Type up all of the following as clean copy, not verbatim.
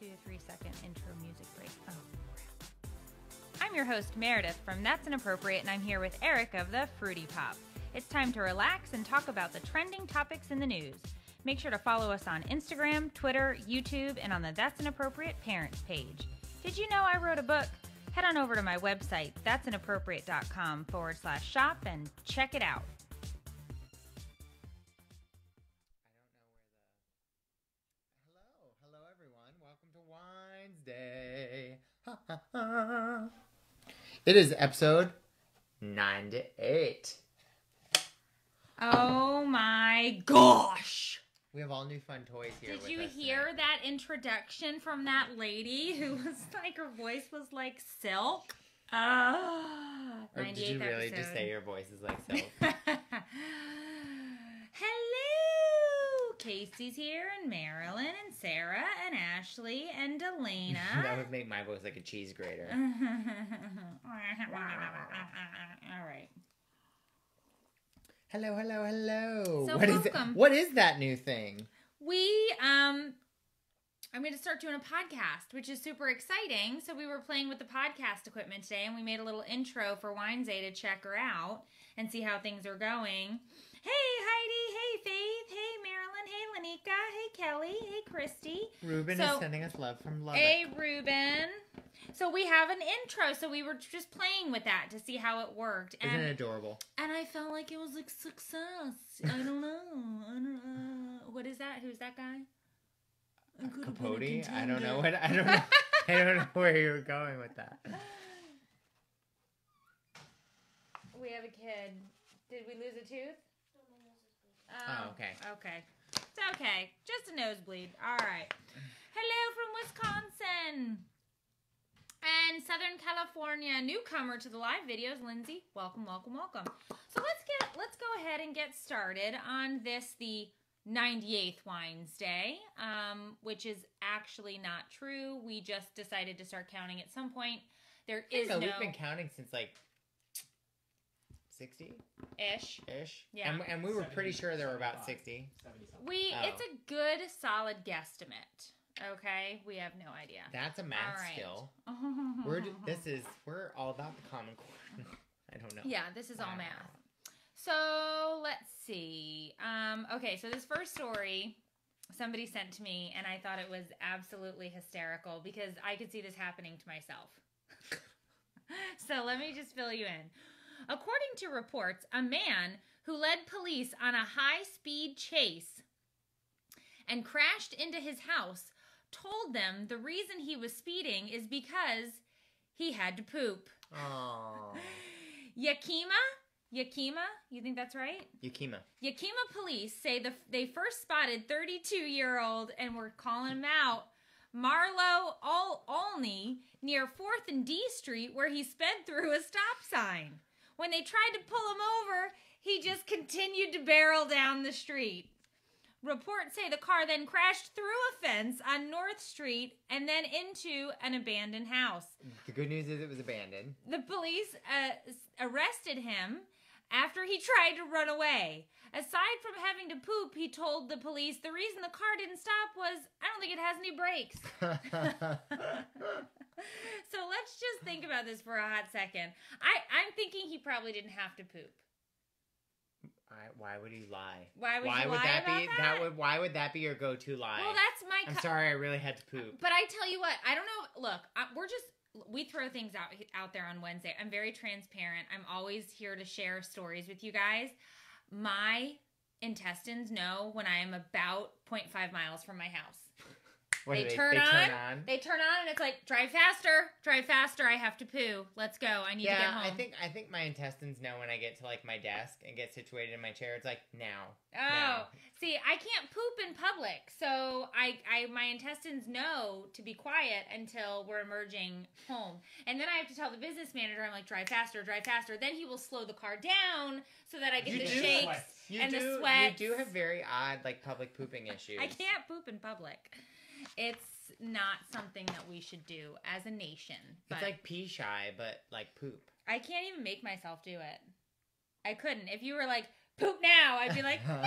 2 to 3 second intro music break. Oh, crap. I'm your host, Meredith from That's Inappropriate, and I'm here with Eric of the Fruity Pop. It's time to relax and talk about the trending topics in the news. Make sure to follow us on Instagram, Twitter, YouTube, and on the That's Inappropriate Parents page. Did you know I wrote a book? Head on over to my website, that'sinappropriate.com/shop, and check it out. Hello everyone. Welcome to Winesday. It is episode 98. Oh my gosh! We have all new fun toys here. Did with you us hear tonight. that introduction from that lady who was like, her voice was like silk? Or 98th did you really episode. just say your voice is like silk? Hello! Casey's here, and Marilyn, and Sarah, and Ashley, and Delana. That would make my voice like a cheese grater. All right. Hello. So welcome. What is that new thing? I'm going to start doing a podcast, which is super exciting. So we were playing with the podcast equipment today, and we made a little intro for Winesday to check her out and see how things are going. Hey, Heidi. Hey, Faith. Hey, Marilyn. Hey, Lanika. Hey, Kelly. Hey, Christy. Ruben is sending us love from Lubbock. Hey, Ruben. So we have an intro, so we were just playing with that to see how it worked. Isn't it adorable? And I felt like it was a success. I don't know. What is that? Who's that guy? Capote? I don't know. I don't know where you were going with that. We have a kid. Did we lose a tooth? Oh, okay. Okay. It's okay. Just a nosebleed. All right. Hello from Wisconsin and Southern California. Newcomer to the live videos, Lindsay. Welcome. So let's go ahead and get started on this, the 98th Winesday, which is actually not true. We just decided to start counting at some point. There is no... We've been counting since like 60-ish. Yeah. And we were pretty sure there were about 60. It's a good, solid guesstimate. Okay? We have no idea. That's a math skill. We're all about the Common Core. I don't know. Yeah, this is all math. So, let's see. Okay, so this first story somebody sent to me, and I thought it was absolutely hysterical because I could see this happening to myself. So, let me just fill you in. According to reports, a man who led police on a high-speed chase and crashed into his house told them the reason he was speeding is because he had to poop. Aww. Yakima, you think that's right? Yakima police say they first spotted 32-year-old and were calling him out, Marlo Olney, near 4th and D Street, where he sped through a stop sign. When they tried to pull him over, he just continued to barrel down the street. Reports say the car then crashed through a fence on North Street and then into an abandoned house. The good news is it was abandoned. The police arrested him after he tried to run away. Aside from having to poop, he told the police the reason the car didn't stop was, I don't think it has any brakes. So let's just think about this for a hot second. I'm thinking he probably didn't have to poop. Why would he lie? Why would you lie about that? Why would that be your go-to lie? Well, that's my... I'm sorry, I really had to poop. But I tell you what, I don't know. Look, we throw things out there on Wednesday. I'm very transparent. I'm always here to share stories with you guys. My intestines know when I am about 0.5 miles from my house. They turn on, and it's like, drive faster, I have to poo. Let's go, I need to get home. I think my intestines know when I get to like my desk and get situated in my chair. It's like, now. See, I can't poop in public, so my intestines know to be quiet until we're emerging home. And then I have to tell the business manager, I'm like, drive faster. Then he will slow the car down so that I get the shakes and the sweat. You do have very odd like public pooping issues. I can't poop in public. It's not something that we should do as a nation. It's like pee shy, but like poop. I can't even make myself do it. I couldn't. If you were like, poop now, I'd be like, no,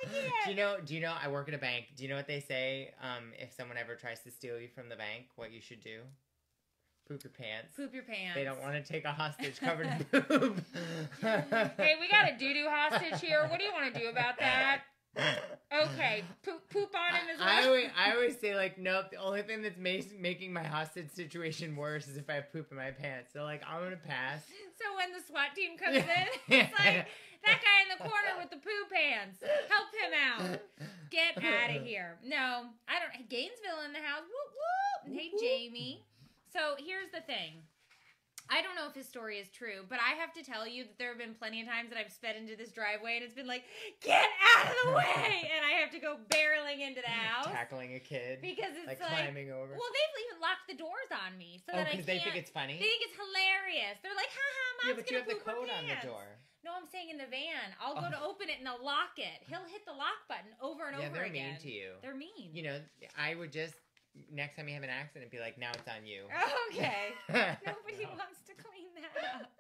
I can't. Do you know, I work at a bank. Do you know what they say if someone ever tries to steal you from the bank, what you should do? Poop your pants. Poop your pants. They don't want to take a hostage covered in poop. Hey, we got a doo-doo hostage here. What do you want to do about that? Okay, poop on him as well. I always say, like, nope, the only thing that's making my hostage situation worse is if I have poop in my pants. So, like, I'm going to pass. So when the SWAT team comes in, it's like, that guy in the corner with the poo pants. Help him out. Get out of here. No, I don't. Gainesville in the house. Whoop, whoop. Hey, Jamie. So here's the thing. I don't know if his story is true, but I have to tell you that there have been plenty of times that I've sped into this driveway and it's been like, get out of the way! And I have to go barreling into the house. Tackling a kid. Because it's like climbing over. Well, they've even locked the doors on me. So that I can't. Because they think it's funny? They think it's hilarious. They're like, haha, Mom's but you have the code on the door. No, I'm saying in the van. I'll go to open it and they'll lock it. He'll hit the lock button over and over again. Yeah, they're mean to you. They're mean. You know, I would just... Next time you have an accident, be like, now it's on you. Okay. Nobody wants to clean that up.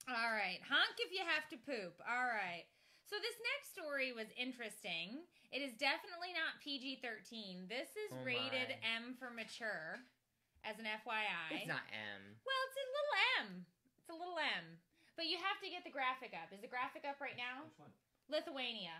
All right. Honk if you have to poop. All right. So this next story was interesting. It is definitely not PG-13. This is rated M for mature, as an FYI. It's not M. Well, it's a little M. It's a little M. But you have to get the graphic up. Is the graphic up right now? Which one? Lithuania.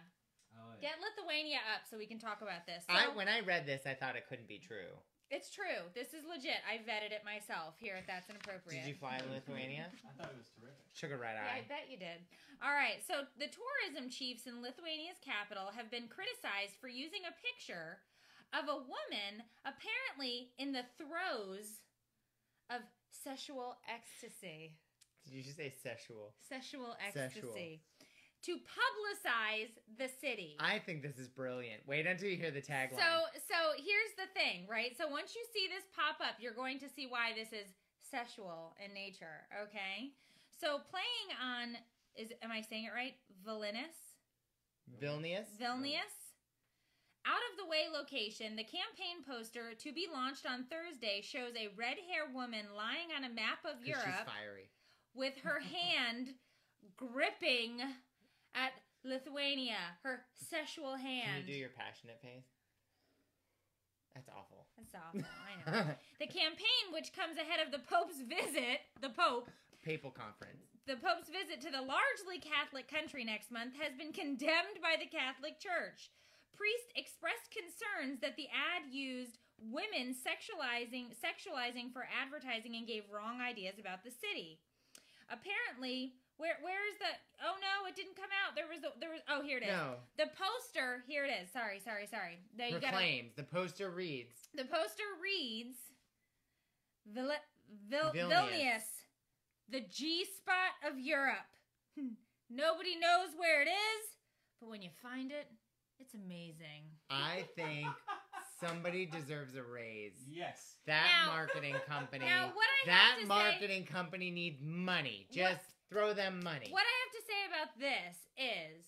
Oh, yeah. Get Lithuania up so we can talk about this. So, When I read this, I thought it couldn't be true. It's true. This is legit. I vetted it myself here at That's Inappropriate. Did you fly to Lithuania? I thought it was terrific. Sugar red Yeah, eye. I bet you did. All right. So the tourism chiefs in Lithuania's capital have been criticized for using a picture of a woman apparently in the throes of sexual ecstasy. Did you just say sexual? Sexual ecstasy. To publicize the city. I think this is brilliant. Wait until you hear the tagline. So here's the thing, right? So once you see this pop up, you're going to see why this is sexual in nature, okay? So playing on, am I saying it right? Vilnius? Out of the way location, the campaign poster to be launched on Thursday shows a red-haired woman lying on a map of Europe. She's fiery. With her hand gripping at Lithuania, her sexual hand. Can you do your passionate face? That's awful. That's awful, I know. The campaign, which comes ahead of the Pope's visit, Papal conference. The Pope's visit to the largely Catholic country next month has been condemned by the Catholic Church. Priest expressed concerns that the ad used women sexualizing for advertising and gave wrong ideas about the city. Apparently, where is the? Oh no, it didn't come out. There was. Oh, here it is. No. The poster. Here it is. Sorry. Proclaims. The poster reads. The poster reads. Vilnius, the G spot of Europe. Nobody knows where it is, but when you find it, it's amazing. I think somebody deserves a raise. Yes. That marketing company. Now, what I that have to marketing company needs money. Just throw them money. What I have to say about this is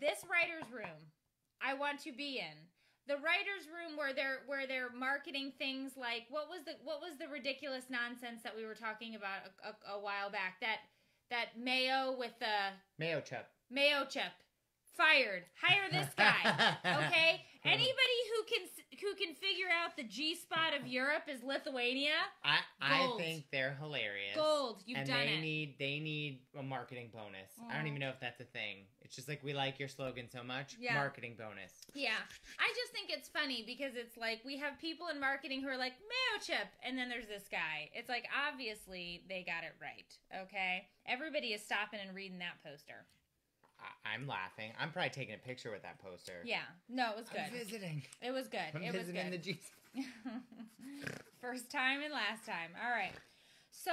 this writer's room I want to be in. The writer's room where they're marketing things like what was the ridiculous nonsense that we were talking about a while back, that mayo with the mayo chup fired. Hire this guy. Okay? Anybody who can figure out the G spot of Europe is Lithuania. I think they're hilarious. Gold. You've done it. They need a marketing bonus. I don't even know if that's a thing. It's just like, we like your slogan so much. Yeah. Marketing bonus. Yeah. I just think it's funny because it's like we have people in marketing who are like, mayo chip, and then there's this guy. It's like, obviously they got it right. Okay? Everybody is stopping and reading that poster. I'm laughing. I'm probably taking a picture with that poster. Yeah. No, it was good. I'm visiting. It was good. I'm visiting the G. First time and last time. All right. So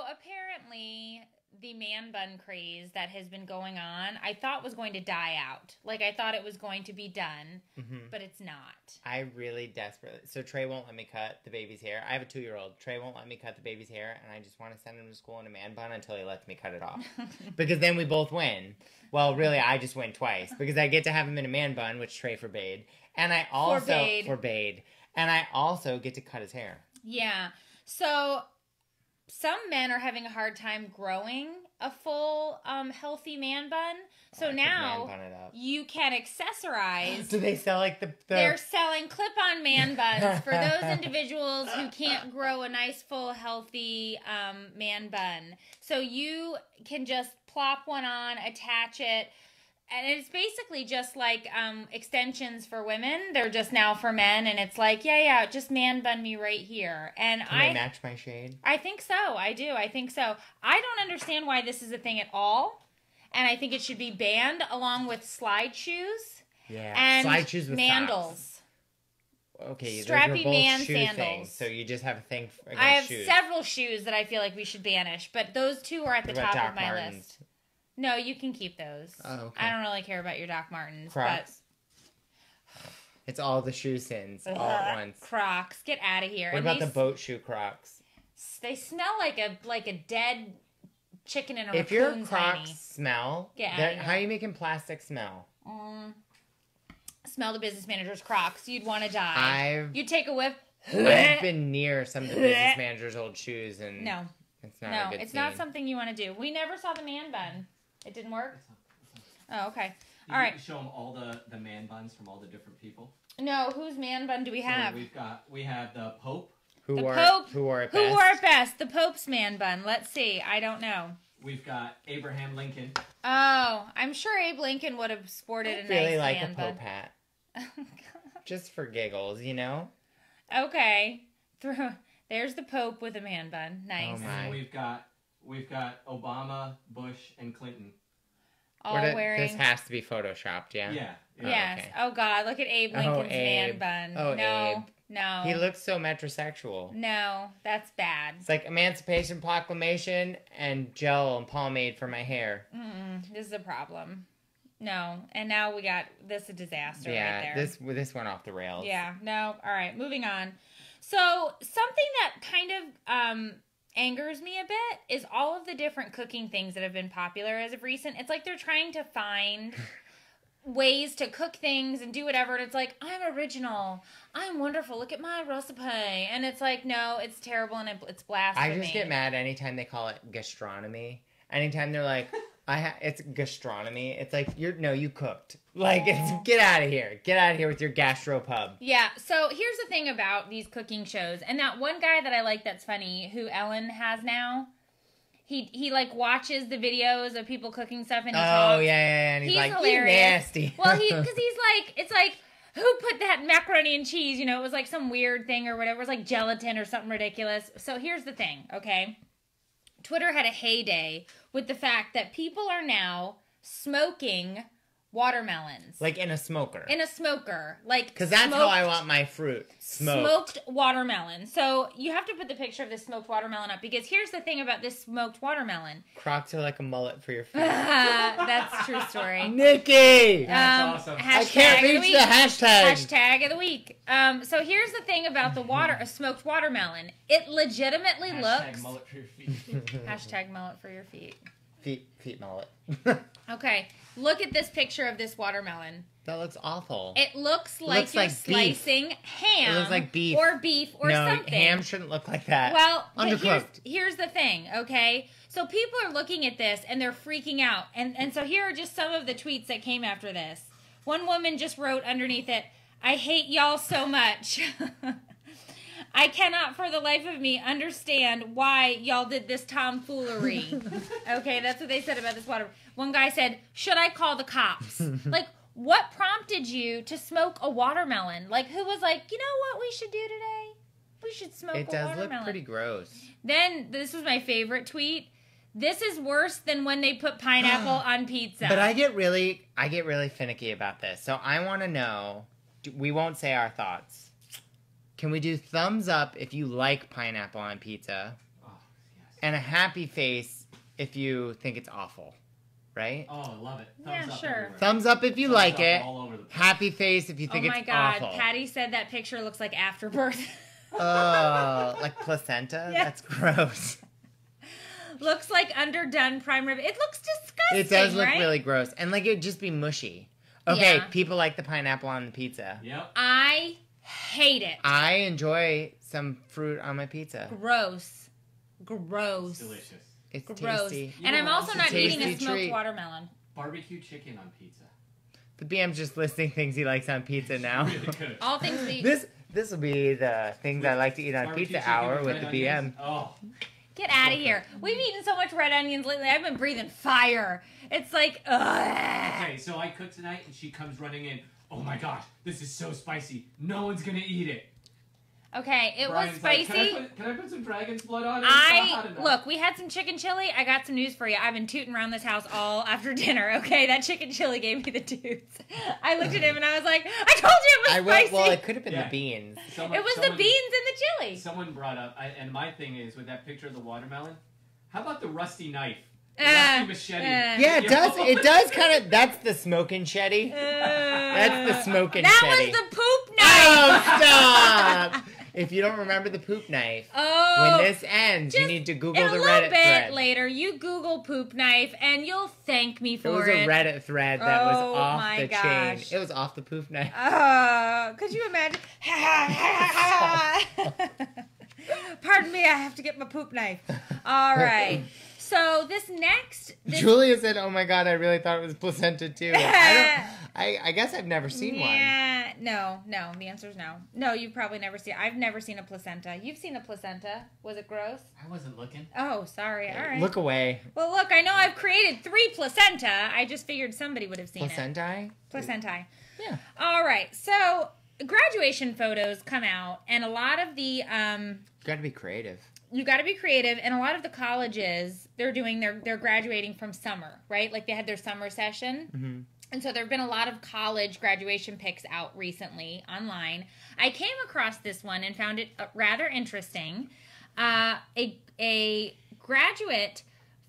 apparently the man bun craze that has been going on, I thought was going to die out. Like, I thought it was going to be done, but it's not. I really desperately... So Trey won't let me cut the baby's hair. I have a 2-year-old. Trey won't let me cut the baby's hair, and I just want to send him to school in a man bun until he lets me cut it off. Because then we both win. Well, really, I just win twice. Because I get to have him in a man bun, which Trey forbade. And I also... Forbade. And I also get to cut his hair. Yeah. So... some men are having a hard time growing a full, healthy man bun. So now you can accessorize. Do they sell like the... They're selling clip-on man buns for those individuals who can't grow a nice, full, healthy man bun. So you can just plop one on, attach it, and it's basically just like extensions for women. They're just now for men, and it's like, yeah, just man bun me right here. And Can they match my shade? I think so. I do. I think so. I don't understand why this is a thing at all. And I think it should be banned along with slide shoes. Yeah, and slide shoes with mandals. Socks. Okay, strappy those are both man shoe sandals. Things, so you just have a thing against I have shoes. several shoes that I feel like we should banish, but those two are at the top of my list. No, you can keep those. Oh, okay. I don't really care about your Doc Martens. Crocs. But... It's all the shoe sins all at once. Crocs, get out of here. What about the boat shoe Crocs? They smell like a dead chicken in a If your Crocs smell, how are you making plastic smell? Smell the business manager's Crocs. You'd want to die. You'd take a whiff. I've been near some of the business manager's old shoes, and it's not a good it's scene. not something you want to do. We never saw the man bun. It didn't work? Oh, okay. All right. Show them all the man buns from all the different people. No, whose man bun do we have? We have the Pope. Who wore it best? The Pope's man bun. Let's see. I don't know. We've got Abraham Lincoln. Oh, I'm sure Abe Lincoln would have sported a nice man bun. I really like a Pope hat. Just for giggles, you know? Okay. There's the Pope with a man bun. Nice. Oh my. And we've got Obama, Bush, and Clinton. All wearing... This has to be photoshopped, yeah? Yeah. Yes. Okay. Oh, God. Look at Abe Lincoln's man bun. Oh, no. Abe. No. He looks so metrosexual. No, that's bad. It's like Emancipation Proclamation and gel and pomade for my hair. This is a problem. No. And now we got this a disaster right there. This went off the rails. Yeah. No. All right. Moving on. So something that kind of angers me a bit is all of the different cooking things that have been popular as of recent. It's like they're trying to find ways to cook things and do whatever, and it's like, I'm original, I'm wonderful, look at my recipe, and it's like, no, it's terrible and it's blasphemy. I just get mad anytime they call it gastronomy. Anytime they're like, it's gastronomy. It's like, you cooked. Like, get out of here. Get out of here with your gastropub. Yeah, so here's the thing about these cooking shows, and that one guy that I like that's funny, who Ellen has now, he like watches the videos of people cooking stuff and he talks. Oh, yeah, and he's like, hilarious. You nasty. Well, because he's like, it's like, who put that macaroni and cheese? You know, it was like some weird thing or whatever. It was like gelatin or something ridiculous. So here's the thing, okay? Twitter had a heyday with the fact that people are now smoking watermelons. Like in a smoker. In a smoker. Like, because that's how I want my fruit. Smoked watermelon. So you have to put the picture of this smoked watermelon up, because here's the thing about this smoked watermelon. Crocs are like a mullet for your feet. That's a true story. Nikki! That's awesome. I can't reach the hashtag. Hashtag of the week. So here's the thing about a smoked watermelon. It legitimately looks... mullet for your feet. Hashtag mullet for your feet. Feet mullet. Okay, look at this picture of this watermelon. That looks awful. It looks like you're slicing ham. It looks like beef. Or something. No, ham shouldn't look like that. Well, undercooked. Here's the thing, okay? So people are looking at this and they're freaking out. And so here are just some of the tweets that came after this. One woman just wrote underneath it, I hate y'all so much. I cannot for the life of me understand why y'all did this tomfoolery. Okay, that's what they said about this water. One guy said, should I call the cops? Like, what prompted you to smoke a watermelon? Like, who was like, you know what we should do today? We should smoke a watermelon. It does look pretty gross. Then, this was my favorite tweet. This is worse than when they put pineapple on pizza. But I get really finicky about this. So I want to know, we won't say our thoughts. Can we do thumbs up if you like pineapple on pizza? Oh, yes. And a happy face if you think it's awful, right? Oh, I love it. Thumbs up sure. Everywhere. Thumbs up if you like it. All over the place. Happy face if you think it's awful. Oh my God, Patty said that picture looks like afterbirth. Oh, like placenta? Yeah. That's gross. Looks like underdone prime rib. It looks disgusting, It does look right? really gross. And like it'd just be mushy. Okay, Yeah. people like the pineapple on the pizza. Yep. I hate it. I enjoy some fruit on my pizza. Gross. Gross. It's delicious. It's Gross. tasty. And I'm also not eating a tasty smoked treat. watermelon. Barbecue chicken on pizza. The BM's just listing things he likes on pizza now. Really good. All things we... This will be the things I like to eat on Barbecue pizza chicken hour with the red BM. onions. Oh. Get out of here. We've eaten so much red onions lately. I've been breathing fire. It's like, ugh. Okay, so I cook tonight and she comes running in. Oh my gosh, this is so spicy. No one's gonna eat it. Okay, it Brian's was like, spicy. can I put some dragon's blood on it? It's not hot enough. Look, we had some chicken chili. I got some news for you. I've been tooting around this house all after dinner, okay? That chicken chili gave me the toots. I looked at him and I was like, I told you it was spicy. Well, it could have been Yeah. the beans. It was the beans and the chili. Someone brought up, and my thing is with that picture of the watermelon, how about the rusty knife? The Uh, rusty machete. Yeah, it does. It does kind of. That's the smoking shetty. That's the smoking That shetty. was the poop knife. Oh, stop! If you don't remember the poop knife, Oh. when this ends, you Just need to in Google a the little Reddit bit thread. later, you Google poop knife and you'll thank me It for was it. a Reddit thread that was Oh, off my the chain. gosh. It was off the poop knife. Could you imagine? Pardon me, I have to get my poop knife. All right. So this Julia said, "Oh my god, I really thought it was placenta too." I guess I've never seen one. Yeah, no. The answer is no. No, you've probably never seen. I've never seen a placenta. You've seen a placenta. Was it gross? I wasn't looking. Oh, sorry. All right. Look away. Well, look, I know I've created 3 placenta. I just figured somebody would have seen Placentae? it. Placentae. Yeah. All right. So graduation photos come out, and a lot of the You got to be creative. you got to be creative, and a lot of the colleges they're graduating from summer, right? Like they had their summer session. Mm-hmm. And so there have been a lot of college graduation pics out recently online. I came across this one and found it rather interesting. A graduate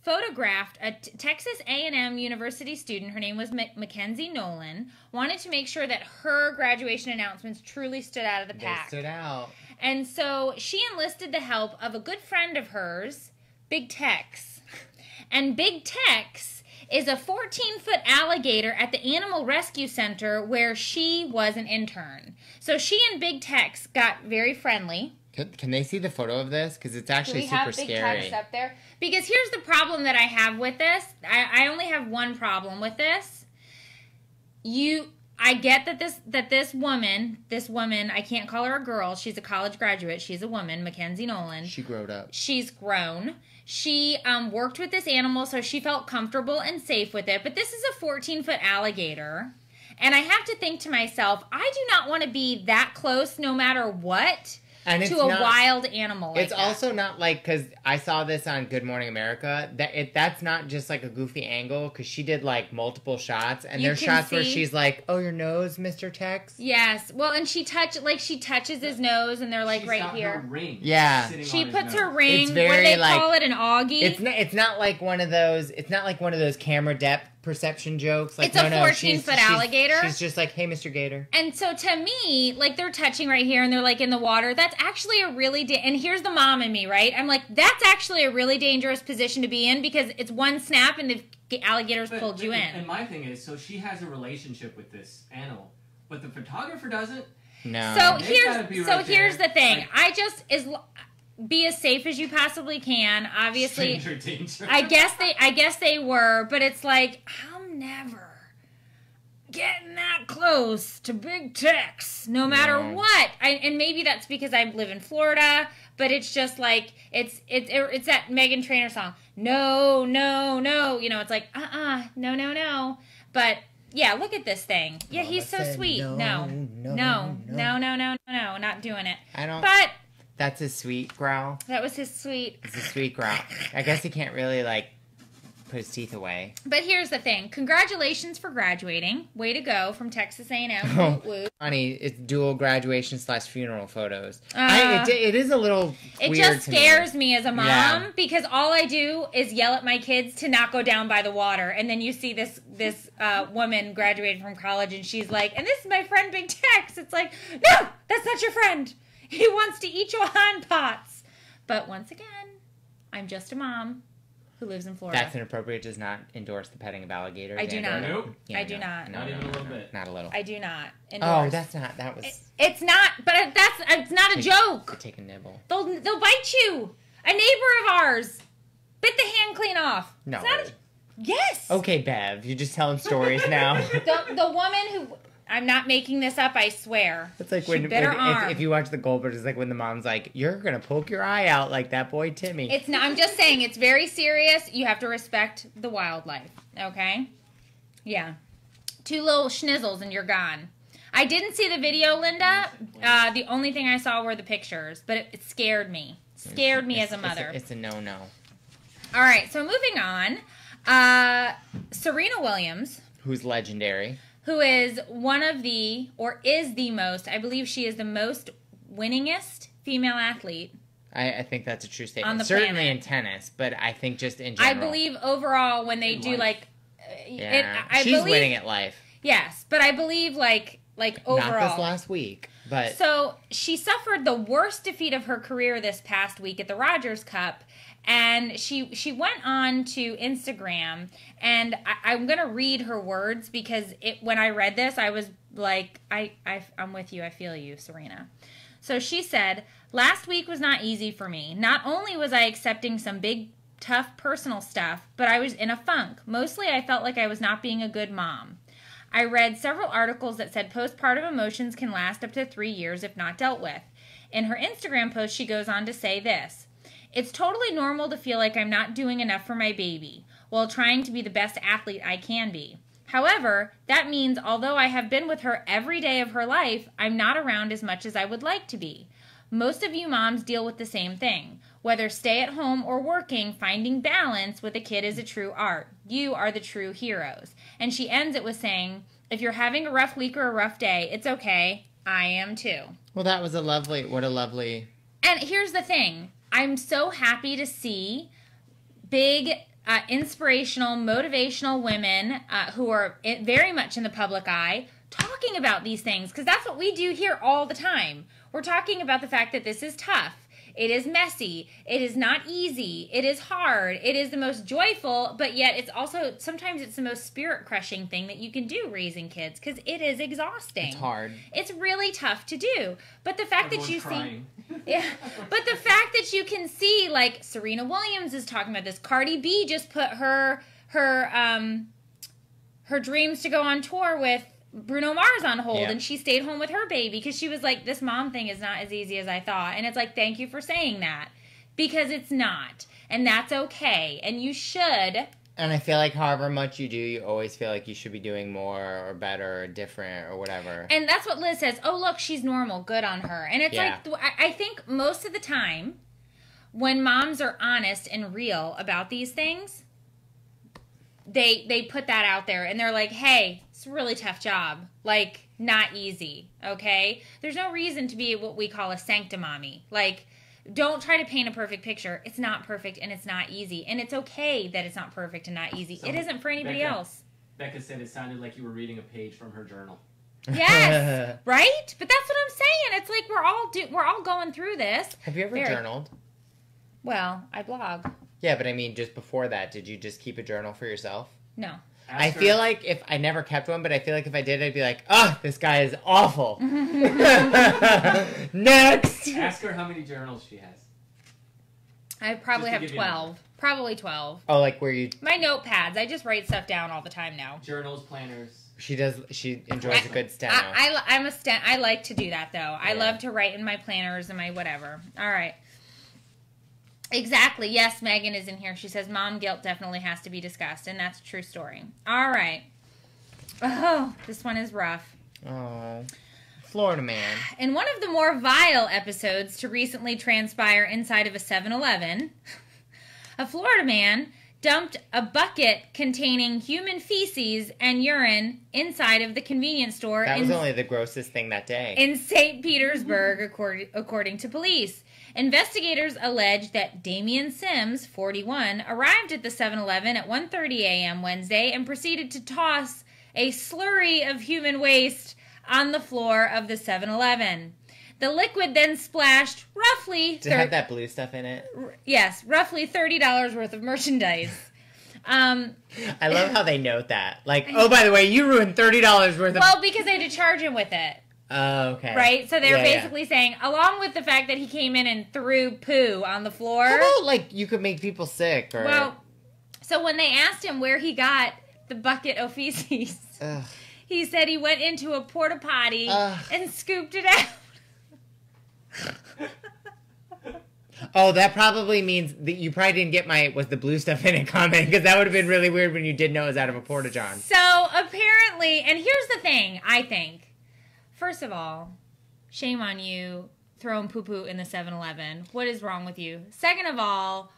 photographed a Texas A&M University student. Her name was Mackenzie Nolan. Wanted to make sure that her graduation announcements truly stood out of the pack. They stood out. And so she enlisted the help of a good friend of hers, Big Tex. And Big Tex is a 14-foot alligator at the Animal Rescue Center where she was an intern. So she and Big Tex got very friendly. Can they see the photo of this? Because it's actually Do we super have Big scary. Tex up there? Because here's the problem that I have with this. I only have one problem with this. I get that this woman, I can't call her a girl. She's a college graduate. She's a woman, Mackenzie Nolan. She growed up. She's grown. She worked with this animal, so she felt comfortable and safe with it. But this is a 14-foot alligator. And I have to think to myself, I do not want to be that close no matter what to a wild animal like It's also not like, because I saw this on Good Morning America, that's not just like a goofy angle, because she did like multiple shots, and there's shots where she's like, "Oh, your nose, Mr. Tex." Yes. Well, and she touches his nose, and they're like She's right got here. Her ring Yeah. She puts her nose. ring. It's What do very, they like- call it? An augie. It's not like one of those. It's not like one of those camera depth perception jokes. Like, It's a 14-foot alligator. She's just like, "Hey, Mr. Gator." And so to me, like they're touching right here and they're like in the water. That's actually a really and here's the mom in me, right? I'm like, that's actually a really dangerous position to be in because it's one snap and the alligators pulled you in. And my thing is, so she has a relationship with this animal, but the photographer doesn't. No. So They've gotta be right here's there. the thing. Like- I just be as safe as you possibly can. Obviously, Stranger danger. I guess they were, but it's like I'm never getting that close to Big Tex, no matter No. what. And maybe that's because I live in Florida, but it's just like it's that Meghan Trainor song. No, no, no. You know, it's like no. But yeah, look at this thing. Yeah, Mama he's so said sweet. No, not doing it. I don't. But That's his sweet growl. that was his sweet. It's a sweet growl. I guess he can't really like put his teeth away. But here's the thing. Congratulations for graduating. Way to go from Texas A&M. Oh. Woot woot. Funny, it's dual graduation / funeral photos. Uh, It is a little It weird just to me. scares me as a mom Yeah. because all I do is yell at my kids to not go down by the water, and then you see this woman graduated from college, and she's like, "And this is my friend Big Tex." It's like, no, that's not your friend. He wants to eat your hand pots. But once again, I'm just a mom who lives in Florida. That's Inappropriate does not endorse the petting of alligators. I do not. Nope. I do not. Not even a little bit. Not a little. I do not. Oh, endorse. that's not. That was. It's not. But it's not a joke. Take a nibble. They'll bite you. A neighbor of ours bit the hand clean off. No. Yes. Okay, Bev, you're just telling stories now. The woman who, I'm not making this up, I swear. It's like she when bit her arm. If you watch the Goldbergs, it's like when the mom's like, "You're gonna poke your eye out like that boy Timmy." It's not. I'm just saying, it's very serious. You have to respect the wildlife. Okay. Yeah. 2 little schnizzles and you're gone. I didn't see the video, Linda. The only thing I saw were the pictures, but it scared me. Scared me as a mother. It's a no-no. All right, so moving on. Serena Williams, who's legendary, who is one of the, or is the most, I believe she is the most winningest female athlete. I think that's a true statement. On the Certainly planet. in tennis, but I think just in general. I believe overall when they do life. She's winning at life. Yes, but I believe like overall. Not this last week, but So she suffered the worst defeat of her career this past week at the Rogers Cup. And she went on to Instagram, and I'm going to read her words because when I read this, I was like, I'm with you. I feel you, Serena. So she said, "Last week was not easy for me. Not only was I accepting some big, tough personal stuff, but I was in a funk. Mostly I felt like I was not being a good mom. I read several articles that said postpartum emotions can last up to 3 years if not dealt with." In her Instagram post, she goes on to say this: "It's totally normal to feel like I'm not doing enough for my baby while trying to be the best athlete I can be. However, that means although I have been with her every day of her life, I'm not around as much as I would like to be. Most of you moms deal with the same thing. Whether stay at home or working, finding balance with a kid is a true art. You are the true heroes." And she ends it with saying, "If you're having a rough week or a rough day, it's okay. I am too." Well, that was what a lovely... And here's the thing. I'm so happy to see big, inspirational, motivational women who are very much in the public eye talking about these things, because that's what we do here all the time. We're talking about the fact that this is tough. It is messy. It is not easy. It is hard. It is the most joyful, but yet it's also, sometimes it's the most spirit-crushing thing that you can do raising kids, because it is exhausting. It's hard. It's really tough to do. But the fact Everyone's that you crying. yeah, but the fact that you can see, like, Serena Williams is talking about this. Cardi B just put her dreams to go on tour with Bruno Mars on hold, and she stayed home with her baby because she was like, this mom thing is not as easy as I thought. And it's like, thank you for saying that, because it's not, and that's okay, and you should. And I feel like however much you do, you always feel like you should be doing more or better or different or whatever. And that's what Liz says. Oh, look, she's normal. Good on her. And it's like, I think most of the time when moms are honest and real about these things, they put that out there and they're like, hey, it's a really tough job. Like, not easy, okay? There's no reason to be what we call a sanctimommy. Like, don't try to paint a perfect picture. It's not perfect and it's not easy. And it's okay that it's not perfect and not easy. So it isn't for anybody else. Becca said it sounded like you were reading a page from her journal. Yes, right? But that's what I'm saying. It's like we're all going through this. Have you ever journaled? Well, I blog. Yeah, but I mean, just before that, did you just keep a journal for yourself? No. I feel like if I never kept one, but I feel like if I did, I'd be like, oh, this guy is awful. Next. Ask her how many journals she has. I probably have 12. Probably 12. Oh, like where you... My notepads. I just write stuff down all the time now. Journals, planners. She does. She enjoys a good steno. I'm a sten. I like to do that, though. I love to write in my planners and my whatever. All right. Exactly. Yes, Megan is in here. She says mom guilt definitely has to be discussed, and that's a true story. All right. Oh, this one is rough. Oh, Florida man. In one of the more vile episodes to recently transpire inside of a 7-Eleven, a Florida man dumped a bucket containing human feces and urine inside of the convenience store. That was only the grossest thing that day. In St. Petersburg, according to police. Investigators allege that Damian Sims, 41, arrived at the 7-Eleven at 1:30 a.m. Wednesday and proceeded to toss a slurry of human waste on the floor of the 7-Eleven. The liquid then splashed roughly... Did it have that blue stuff in it? Yes, roughly $30 worth of merchandise. I love how they note that. Like, oh, by the way, you ruined $30 worth of... Well, because they had to charge him with it. Oh, okay. Right? So they're Yeah, basically saying, along with the fact that he came in and threw poo on the floor. How about, like, you could make people sick? Or... Well, so when they asked him where he got the bucket of feces, he said he went into a porta potty and scooped it out. Oh, that probably means that you probably didn't get my "was the blue stuff in it" comment, because that would have been really weird when you did know it was out of a porta-john. So apparently, and here's the thing, I think. First of all, shame on you throwing poo-poo in the 7-Eleven. What is wrong with you? Second of all,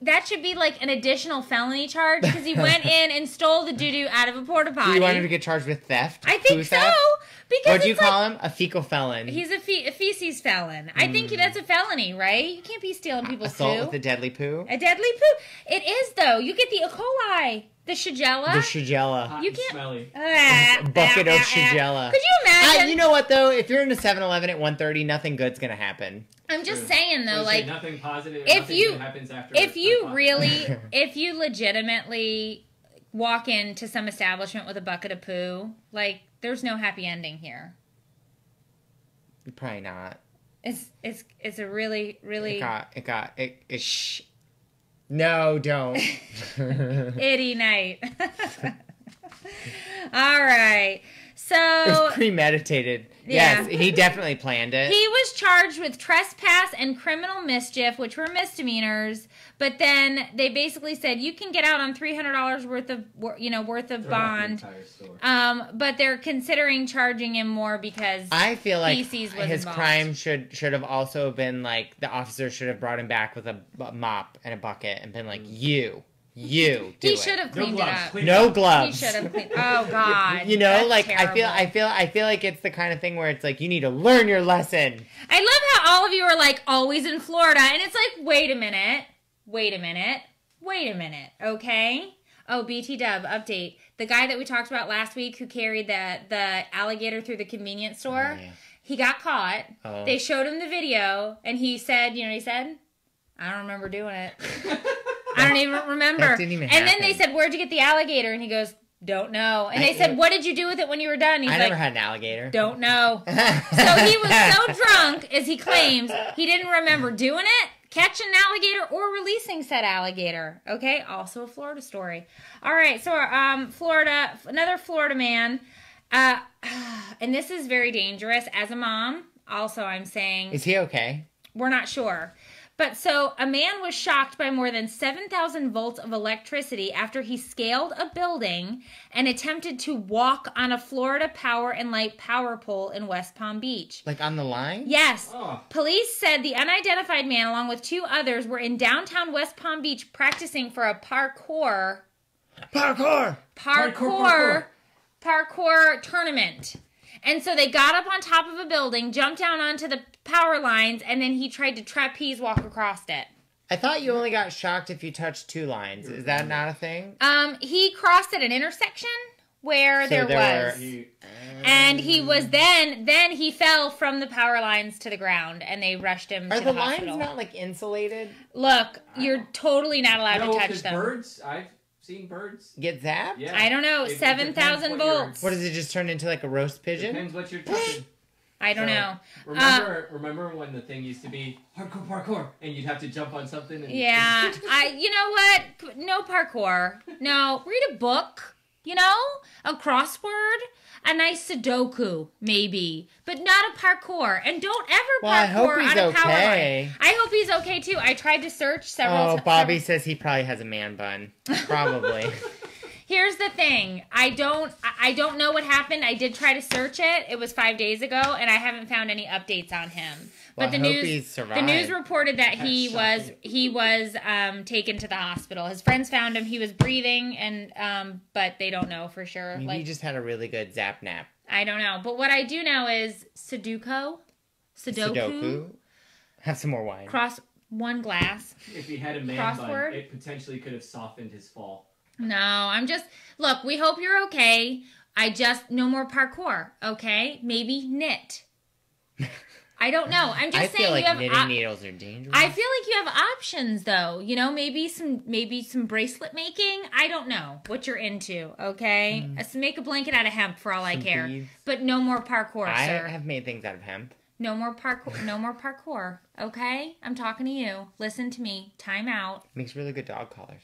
that should be like an additional felony charge because he went in and stole the doo-doo out of a porta potty. Do you want him to get charged with theft? I think so. Theft? Because What'd you call him? A fecal felon. He's a feces felon. I think that's a felony, right? You can't be stealing people's poo. Assault with a deadly poo? A deadly poo. It is, though. You get the E. coli, the Shigella. The Shigella. Hot You and can't- smelly. Bucket of Shigella. Could you imagine? You know what, though? If you're in a 7-Eleven at 1:30, nothing good's going to happen. I'm just saying, though, Let's say like, nothing positive. if Nothing you- good happens after. if you a really, if you legitimately walk into some establishment with a bucket of poo, like, there's no happy ending here. Probably not. It's a really, really Shh. No, don't. itty night. All right. So It was premeditated. Yeah. Yes, he definitely planned it. he was charged with trespass and criminal mischief, which were misdemeanors. But then they basically said you can get out on $300 worth of bond. But they're considering charging him more because I feel like feces was his involved. crime should have also been like the officer should have brought him back with a mop and a bucket and been like, you do he it. should have No cleaned gloves. it up. Clean No it up. He gloves. should have cleaned. Oh God. You know, That's like terrible. I feel like it's the kind of thing where it's like you need to learn your lesson. I love how all of you are like always in Florida, and it's like, wait a minute, okay? Oh, BT Dub update. The guy that we talked about last week who carried the alligator through the convenience store, Oh, yeah. he got caught. Oh. They showed him the video, and he said, you know what he said? I don't remember doing it. I don't even remember. That didn't even and then they happen. said, where'd you get the alligator? And he goes, don't know. And I- they said, what did you do with it when you were done? He's I like, never had an alligator. don't know. So he was so drunk, as he claims, he didn't remember doing it, catching an alligator, or releasing said alligator. Okay, also a Florida story. All right, so Florida, another Florida man, and this is very dangerous. As a mom, also I'm saying, Is he okay? we're not sure. But so a man was shocked by more than 7,000 volts of electricity after he scaled a building and attempted to walk on a Florida Power and Light power pole in West Palm Beach. Like on the line? Yes. Oh. Police said the unidentified man, along with two others, were in downtown West Palm Beach practicing for a parkour tournament. And so they got up on top of a building, jumped down onto the power lines, and then he tried to trapeze walk across it. I thought you only got shocked if you touched two lines. Is that not a thing? He crossed at an intersection where So there there was. were- And he was then he fell from the power lines to the ground, and they rushed him Are to the the lines hospital. not like insulated? Look, you're totally not allowed No, to touch 'cause them. birds. I've seen birds. Get zapped? Yeah. I don't know, It 7,000 depends what you're- volts. What does it just turn into, like a roast pigeon? Depends what you're touching. I don't So, know. Remember when the thing used to be parkour, and you'd have to jump on something? And, Yeah, you know what? No parkour. No, read a book. You know, a crossword, a nice Sudoku, maybe, but not a parkour. And don't ever Well, I hope parkour he's on a power line. okay. I hope he's okay too. I tried to search several. Oh, Bobby says he probably has a man bun. Probably. Here's the thing. I don't know what happened. I did try to search it. It was 5 days ago, and I haven't found any updates on him. Well, But I the hope he's news survived. reported that That's he was taken to the hospital. His friends found him. He was breathing, and but they don't know for sure. Maybe he just had a really good zap nap. I don't know. But what I do know is Sudoku. Have some more wine. Cross one glass. If he had a man Crossword? bun, it potentially could have softened his fall. No, I'm just look. We hope you're okay. No more parkour. Okay, maybe knit. I don't know. I'm just I saying feel like you have knitting needles are dangerous. I feel like you have options though. You know, maybe some bracelet making. I don't know what you're into. Okay, so make a blanket out of hemp for all I care. Beads. But no more parkour, sir. I have made things out of hemp. No more parkour. No more parkour. Okay, I'm talking to you. Listen to me. Time out. Makes really good dog collars.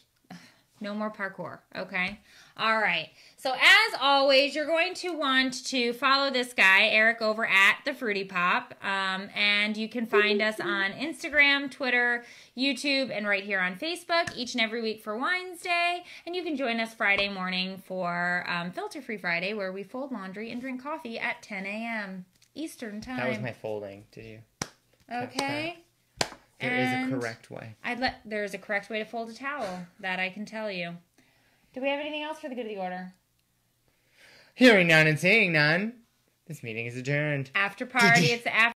No more parkour. Okay. All right. So as always, you're going to want to follow this guy, Eric, over at The Fruity Pop. And you can find us on Instagram, Twitter, YouTube, and right here on Facebook each and every week for Winesday. And you can join us Friday morning for Filter Free Friday, where we fold laundry and drink coffee at 10 a.m. Eastern Time. That was my folding. Did you? Okay. There is a correct way. There's a correct way to fold a towel. That I can tell you. Do we have anything else for the good of the order? Hearing none and seeing none. This meeting is adjourned. After party. It's the after.